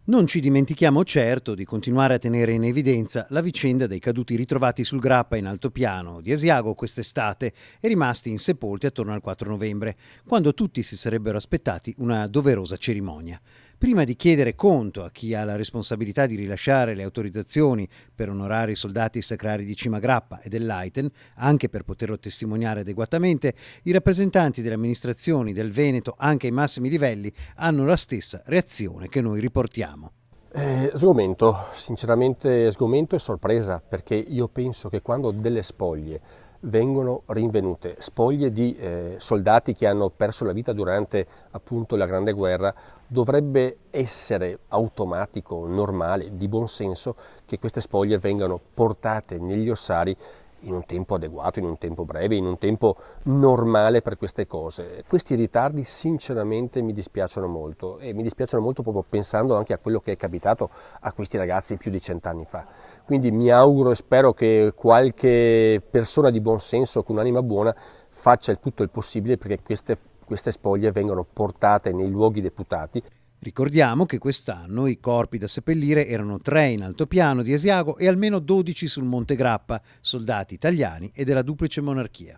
Non ci dimentichiamo certo di continuare a tenere in evidenza la vicenda dei caduti ritrovati sul Grappa in altopiano di Asiago quest'estate e rimasti insepolti attorno al 4 novembre, quando tutti si sarebbero aspettati una doverosa cerimonia. Prima di chiedere conto a chi ha la responsabilità di rilasciare le autorizzazioni per onorare i soldati sacrari di Cima Grappa e dell'Aiten, anche per poterlo testimoniare adeguatamente, i rappresentanti delle amministrazioni del Veneto, anche ai massimi livelli, hanno la stessa reazione che noi riportiamo. Sgomento, sinceramente sgomento e sorpresa, perché io penso che quando delle spoglie vengono rinvenute, spoglie di soldati che hanno perso la vita durante appunto la Grande Guerra, dovrebbe essere automatico, normale, di buon senso che queste spoglie vengano portate negli ossari in un tempo adeguato, in un tempo breve, in un tempo normale per queste cose. Questi ritardi sinceramente mi dispiacciono molto e mi dispiacciono molto proprio pensando anche a quello che è capitato a questi ragazzi più di 100 anni fa. Quindi mi auguro e spero che qualche persona di buon senso con un'anima buona faccia tutto il possibile perché queste spoglie vengano portate nei luoghi deputati. Ricordiamo che quest'anno i corpi da seppellire erano 3 in altopiano di Asiago e almeno 12 sul Monte Grappa, soldati italiani e della duplice monarchia.